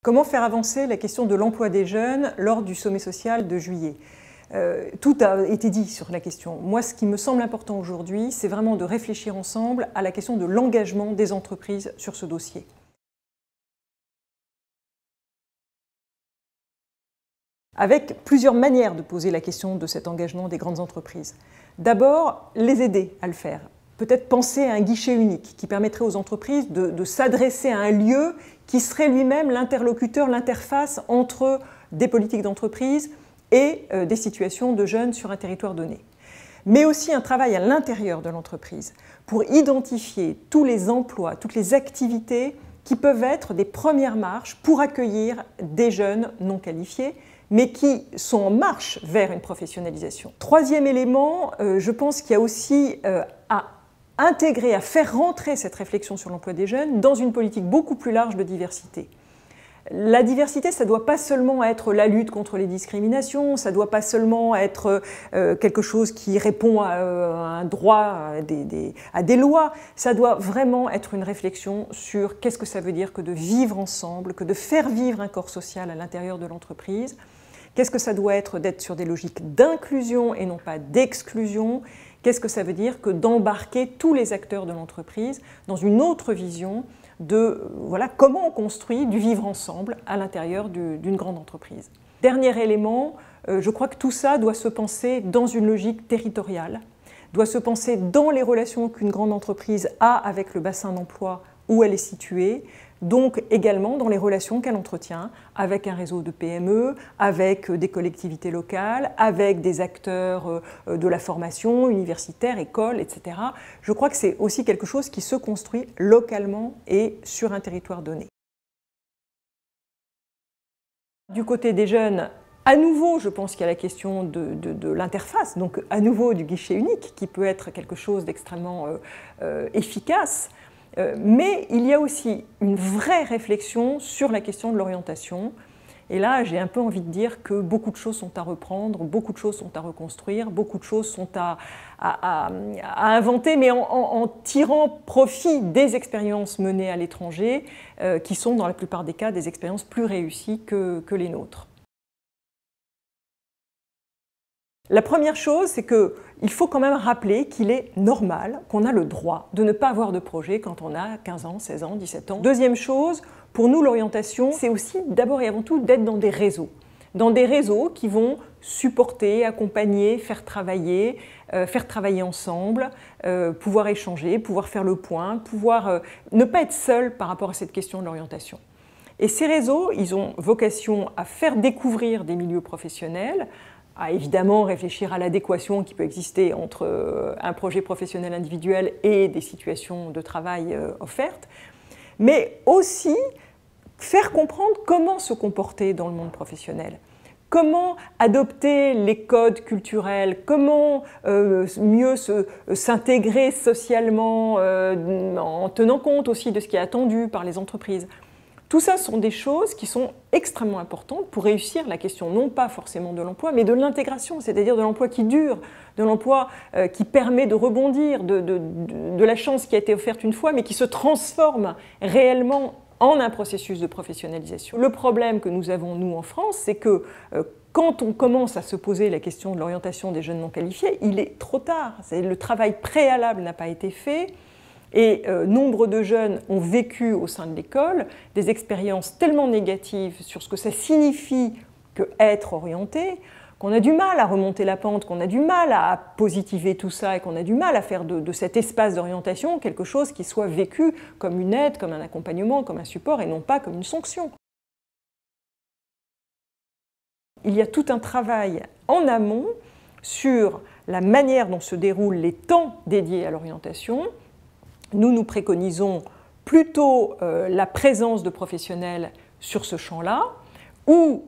Comment faire avancer la question de l'emploi des jeunes lors du sommet social de juillet? Tout a été dit sur la question. Moi, ce qui me semble important aujourd'hui, c'est vraiment de réfléchir ensemble à la question de l'engagement des entreprises sur ce dossier. Avec plusieurs manières de poser la question de cet engagement des grandes entreprises. D'abord, les aider à le faire. Peut-être penser à un guichet unique qui permettrait aux entreprises de s'adresser à un lieu qui serait lui-même l'interlocuteur, l'interface entre des politiques d'entreprise et des situations de jeunes sur un territoire donné. Mais aussi un travail à l'intérieur de l'entreprise pour identifier tous les emplois, toutes les activités qui peuvent être des premières marches pour accueillir des jeunes non qualifiés, mais qui sont en marche vers une professionnalisation. Troisième élément, je pense qu'il y a aussi à intégrer, à faire rentrer cette réflexion sur l'emploi des jeunes dans une politique beaucoup plus large de diversité. La diversité, ça ne doit pas seulement être la lutte contre les discriminations, ça ne doit pas seulement être quelque chose qui répond à un droit, à des lois, ça doit vraiment être une réflexion sur qu'est-ce que ça veut dire que de vivre ensemble, que de faire vivre un corps social à l'intérieur de l'entreprise. Qu'est-ce que ça doit être d'être sur des logiques d'inclusion et non pas d'exclusion? Qu'est-ce que ça veut dire que d'embarquer tous les acteurs de l'entreprise dans une autre vision de comment on construit du vivre ensemble à l'intérieur d'une grande entreprise? Dernier élément, je crois que tout ça doit se penser dans une logique territoriale, doit se penser dans les relations qu'une grande entreprise a avec le bassin d'emploi où elle est située, donc également dans les relations qu'elle entretient avec un réseau de PME, avec des collectivités locales, avec des acteurs de la formation, universitaires, écoles, etc. Je crois que c'est aussi quelque chose qui se construit localement et sur un territoire donné. Du côté des jeunes, à nouveau, je pense qu'il y a la question de l'interface, donc à nouveau du guichet unique, qui peut être quelque chose d'extrêmement efficace. Mais il y a aussi une vraie réflexion sur la question de l'orientation. Et là, j'ai un peu envie de dire que beaucoup de choses sont à reprendre, beaucoup de choses sont à reconstruire, beaucoup de choses sont à inventer, mais en tirant profit des expériences menées à l'étranger, qui sont dans la plupart des cas des expériences plus réussies que les nôtres. La première chose, c'est qu'il faut quand même rappeler qu'il est normal, qu'on a le droit de ne pas avoir de projet quand on a 15 ans, 16 ans, 17 ans. Deuxième chose, pour nous, l'orientation, c'est aussi d'abord et avant tout d'être dans des réseaux qui vont supporter, accompagner, faire travailler ensemble, pouvoir échanger, pouvoir faire le point, pouvoir ne pas être seul par rapport à cette question de l'orientation. Et ces réseaux, ils ont vocation à faire découvrir des milieux professionnels, à évidemment réfléchir à l'adéquation qui peut exister entre un projet professionnel individuel et des situations de travail offertes, mais aussi faire comprendre comment se comporter dans le monde professionnel, comment adopter les codes culturels, comment mieux s'intégrer socialement en tenant compte aussi de ce qui est attendu par les entreprises. Tout ça sont des choses qui sont extrêmement importantes pour réussir la question non pas forcément de l'emploi, mais de l'intégration, c'est-à-dire de l'emploi qui dure, de l'emploi qui permet de rebondir, de la chance qui a été offerte une fois, mais qui se transforme réellement en un processus de professionnalisation. Le problème que nous avons, nous, en France, c'est que quand on commence à se poser la question de l'orientation des jeunes non qualifiés, il est trop tard. Le travail préalable n'a pas été fait. Et nombre de jeunes ont vécu au sein de l'école des expériences tellement négatives sur ce que ça signifie qu'être orienté, qu'on a du mal à remonter la pente, qu'on a du mal à positiver tout ça et qu'on a du mal à faire de cet espace d'orientation quelque chose qui soit vécu comme une aide, comme un accompagnement, comme un support et non pas comme une sanction. Il y a tout un travail en amont sur la manière dont se déroulent les temps dédiés à l'orientation. Nous préconisons plutôt la présence de professionnels sur ce champ-là, ou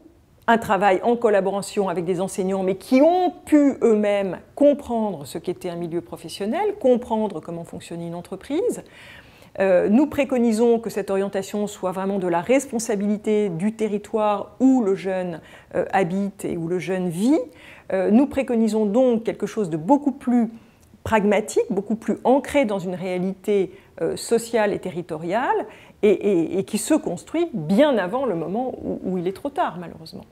un travail en collaboration avec des enseignants, mais qui ont pu eux-mêmes comprendre ce qu'était un milieu professionnel, comprendre comment fonctionnait une entreprise. Nous préconisons que cette orientation soit vraiment de la responsabilité du territoire où le jeune habite et où le jeune vit. Nous préconisons donc quelque chose de beaucoup plus pragmatique, beaucoup plus ancré dans une réalité sociale et territoriale, et qui se construit bien avant le moment où il est trop tard, malheureusement.